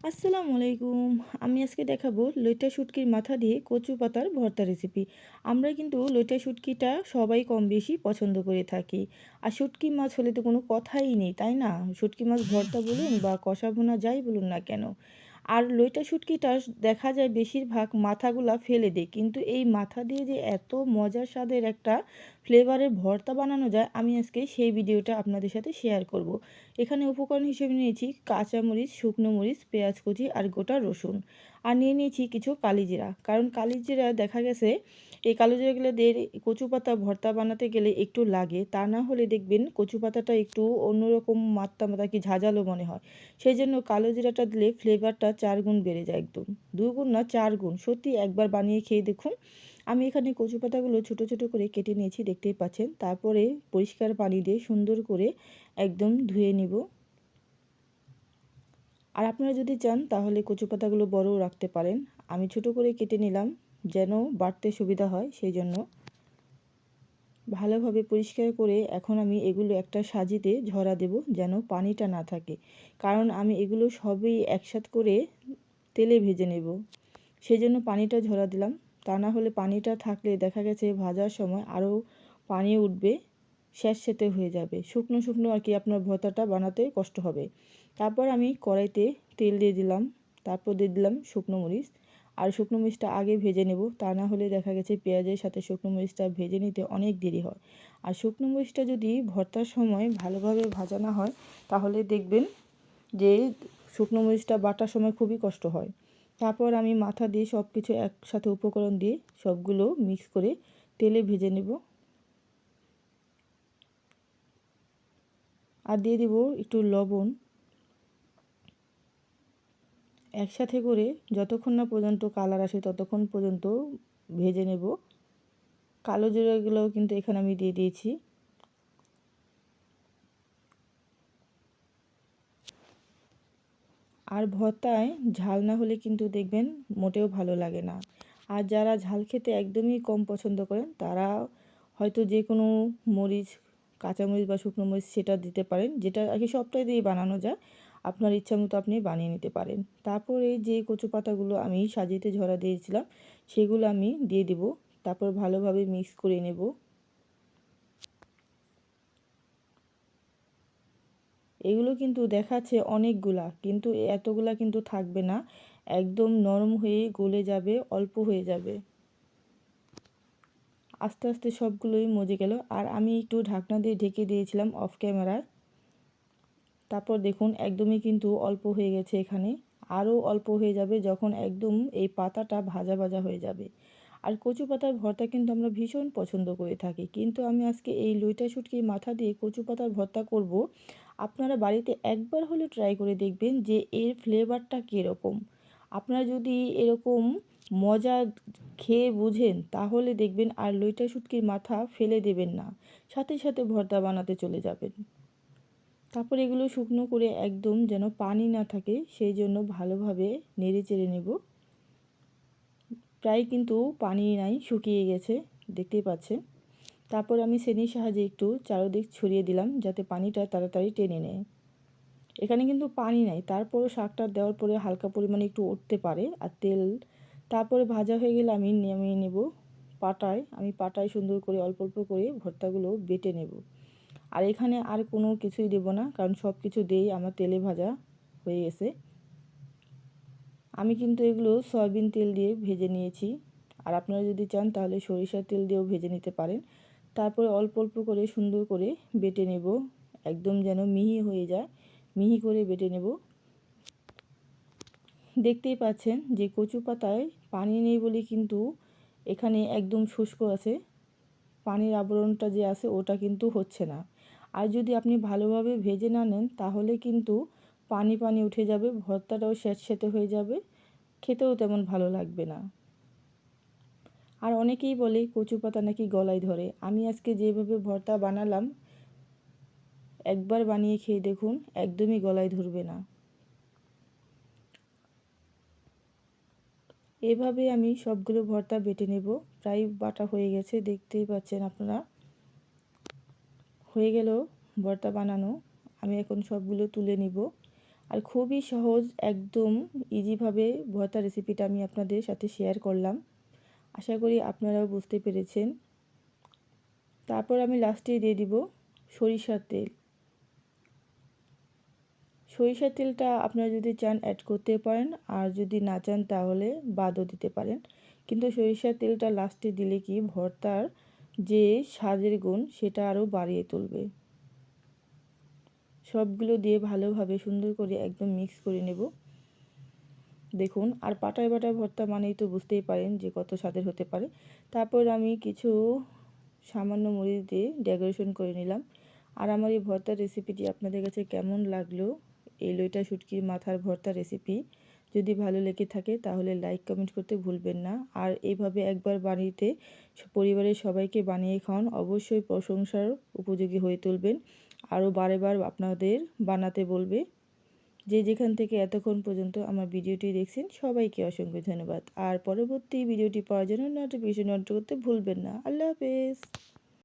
আসসালামু আলাইকুম। আমি আজকে দেখাবো লইট্টা শুটকির মাথা দিয়ে কচু পাতার ভর্তা রেসিপি। আমরা কিন্তু লইট্টা শুটকিটা সবাই কম বেশি পছন্দ করে থাকি। আর শুটকি মাছ হলে তো কোনো কথাই নেই, তাই না? শুটকি মাছ ভর্তা বলুন বা কষা ভুনা যাই বলুন না কেন। আর লইট্টা শুটকিটা দেখা যায় বেশিরভাগ মাথাগুলা ফেলে দেয়, কিন্তু এই মাথা দিয়ে যে এত মজার স্বাদের একটা ফ্লেভারের ভর্তা বানানো যায়, আমি আজকে সেই ভিডিওটা আপনাদের সাথে শেয়ার করব। এখানে উপকরণ হিসেবে নিয়েছি কাঁচামরিচ, শুকনো মরিচ, পেঁয়াজ কুচি আর গোটা রসুন। আর নিয়ে নিয়েছি কিছু কালিজিরা, কারণ কালিজিরা দেখা গেছে এই কালোজিরাগুলো দিয়ে কচু পাতা ভর্তা বানাতে গেলে একটু লাগে, তা না হলে দেখবেন কচু পাতাটা একটু অন্যরকম মাত্রা মাত্রা কি ঝাঁঝালো মনে হয়। সেই জন্য কালো জিরাটা দিলে ফ্লেভারটা 4 গুণ বেড়ে যায়, একদম 2 গুণ না 4 গুণ। সত্যি একবার বানিয়ে খেয়ে দেখুন। আমি এখানে কচু পাতাগুলো ছোটো ছোটো করে কেটে নিয়েছি, দেখতেই পাচ্ছেন। তারপরে পরিষ্কার পানি দিয়ে সুন্দর করে একদম ধুয়ে নিব। আর আপনারা যদি চান তাহলে কচু পাতাগুলো বড়ও রাখতে পারেন। আমি ছোট করে কেটে নিলাম যেন বাটতে সুবিধা হয়, সেই জন্য। ভালোভাবে পরিষ্কার করে এখন আমি এগুলো একটা সাজিতে ঝরা দেব, যেন পানিটা না থাকে। কারণ আমি এগুলো সবই একসাথে করে তেলে ভেজে নেব, সেজন্য পানিটা ঝরা দিলাম। তা না হলে পানিটা থাকলে দেখা গেছে ভাজার সময় আরও পানি উঠবে, স্যাঁতসেঁতে হয়ে যাবে, শুকনো শুকনো আর কি, আপনার ভর্তাটা বানাতে কষ্ট হবে। তারপর আমি কড়াইতে তেল দিয়ে দিলাম, তারপর দিয়ে দিলাম শুকনো মরিচ। আর শুকনো মরিচটা আগে ভেজে নেব, তা না হলে দেখা গেছে পেঁয়াজের সাথে শুকনো মরিচটা ভেজে নিতে অনেক দেরি হয়। আর শুকনো মরিচটা যদি ভর্তার সময় ভালোভাবে ভাজা না হয়, তাহলে দেখবেন যে শুকনো মরিচটা বাটার সময় খুবই কষ্ট হয়। তারপর আমি মাথা দিয়ে সব কিছু একসাথে উপকরণ দিয়ে সবগুলো মিক্স করে তেলে ভেজে নেব। আর দিয়ে দিব একটু লবণ। একসাথে করে যতক্ষণ না পর্যন্ত কালার আসে ততক্ষণ পর্যন্ত ভেজে নেব। কালো জিরাগুলোও কিন্তু এখানে আমি দিয়ে দিয়েছি। আর ভর্তায় ঝাল না হলে কিন্তু দেখবেন মোটেও ভালো লাগে না। আর যারা ঝাল খেতে একদমই কম পছন্দ করেন, তারা হয়তো যে কোনো মরিচ, কাঁচামরিচ বা শুকনো মরিচ সেটা দিতে পারেন, যেটা আর কি সবটাই দিয়ে বানানো যায়। আপনার ইচ্ছা মতো আপনি বানিয়ে নিতে পারেন। তারপর এই যে কচু পাতাগুলো আমি সাজিতে ঝরা দিয়েছিলাম, সেগুলো আমি দিয়ে দিব। তারপর ভালোভাবে মিক্স করে নেব। এগুলো কিন্তু দেখাচ্ছে অনেকগুলা, কিন্তু এতগুলা কিন্তু থাকবে না, একদম নরম হয়ে গলে যাবে, অল্প হয়ে যাবে। আস্তে আস্তে সবগুলোই মজে গেল। আর আমি একটু ঢাকনা দিয়ে ঢেকে দিয়েছিলাম অফ ক্যামেরায়। তারপর দেখুন একদমই কিন্তু অল্প হয়ে গেছে, এখানে আরও অল্প হয়ে যাবে যখন একদম এই পাতাটা ভাজা ভাজা হয়ে যাবে। আর কচু পাতার ভর্তা কিন্তু আমরা ভীষণ পছন্দ করে থাকি, কিন্তু আমি আজকে এই লইটা শুটকির মাথা দিয়ে কচু পাতার ভর্তা করব। আপনারা বাড়িতে একবার হলেও ট্রাই করে দেখবেন যে এর ফ্লেভারটা কীরকম। আপনারা যদি এরকম মজা খেয়ে বুঝেন, তাহলে দেখবেন আর লইটা শুটকির মাথা ফেলে দেবেন না, সাথে সাথে ভর্তা বানাতে চলে যাবেন। তারপর এগুলো শুকনো করে একদম যেন পানি না থাকে, সেই জন্য ভালোভাবে নেড়ে চেড়ে নেব। প্রায় কিন্তু পানি নাই, শুকিয়ে গেছে, দেখতেই পাচ্ছেন। তারপর আমি ছেনির সাহায্যে একটু চারদিক ছড়িয়ে দিলাম, যাতে পানিটা তাড়াতাড়ি টেনে নেয়। এখানে কিন্তু পানি নাই, তারপরও শাকটা দেওয়ার পরে হালকা পরিমাণে একটু উঠতে পারে। আর তেল তারপরে ভাজা হয়ে গেলে আমি নামিয়ে নেব পাটায়। আমি পাটায় সুন্দর করে অল্প অল্প করে ভর্তাগুলো বেটে নেব। আর এখানে আর কোনো কিছুই দেব না, কারণ সব কিছু দিয়েই আমার তেলে ভাজা হয়ে গেছে। আমি কিন্তু এগুলো সয়াবিন তেল দিয়ে ভেজে নিয়েছি। আর আপনারা যদি চান তাহলে সরিষার তেল দিয়েও ভেজে নিতে পারেন। তারপরে অল্প অল্প করে সুন্দর করে বেটে নেব, একদম যেন মিহি হয়ে যায়, মিহি করে বেটে নেব। দেখতেই পাচ্ছেন যে কচু পাতায় পানি নেই বলে কিন্তু এখানে একদম শুষ্ক আছে, পানির আবরণটা যে আছে ওটা কিন্তু হচ্ছে না। আর যদি আপনি ভালোভাবে ভেজে না নেন, তাহলে কিন্তু পানি পানি উঠে যাবে, ভর্তাটাও স্যাঁতসেঁতে হয়ে যাবে, খেতেও তেমন ভালো লাগবে না। আর অনেকেই বলে কচু পাতা নাকি গলায় ধরে। আমি আজকে যেভাবে ভর্তা বানালাম, একবার বানিয়ে খেয়ে দেখুন, একদমই গলায় ধরবে না। এভাবে আমি সবগুলো ভর্তা বেটে নেব। প্রায় বাটা হয়ে গেছে, দেখতেই পাচ্ছেন আপনারা। হয়ে গেল ভর্তা বানানো। আমি এখন সবগুলো তুলে নিব। আর খুবই সহজ, একদম ইজিভাবে ভর্তা রেসিপিটা আমি আপনাদের সাথে শেয়ার করলাম। আশা করি আপনারাও বুঝতে পেরেছেন। তারপর আমি লাস্টে দিয়ে দিব সরিষার তেল। সরিষার তেলটা আপনারা যদি চান অ্যাড করতে পারেন, আর যদি না চান তাহলে বাদও দিতে পারেন। কিন্তু সরিষার তেলটা লাস্টে দিলে কি ভর্তার যে স্বাদের গুণ সেটা আরও বাড়িয়ে তুলবে। সবগুলো দিয়ে ভালোভাবে সুন্দর করে একদম মিক্স করে নেব। দেখুন, আর পাটায় বাটা ভর্তা মানেই তো বুঝতেই পারেন যে কত স্বাদের হতে পারে। তারপর আমি কিছু সামান্য মরিচ দিয়ে ডেকোরেশন করে নিলাম। আর আমার এই ভর্তার রেসিপিটি আপনাদের কাছে কেমন লাগলো, এই লইটা শুটকির মাথার ভর্তা রেসিপি যদি ভালো লেগে থাকে তাহলে লাইক কমেন্ট করতে ভুলবেন না। আর এইভাবে একবার বাড়িতে পরিবারের সবাইকে বানিয়ে খাওয়ান, অবশ্যই প্রশংসার উপযোগী হয়ে তুলবেন। আরও বারে বার আপনাদের বানাতে বলবে। যে যেখান থেকে এতক্ষণ পর্যন্ত আমার ভিডিওটি দেখছেন সবাইকে অসংখ্য ধন্যবাদ। আর পরবর্তী ভিডিওটি পাওয়ার জন্য নোটিফিকেশন অন করতে ভুলবেন না। আল্লাহ হাফেজ।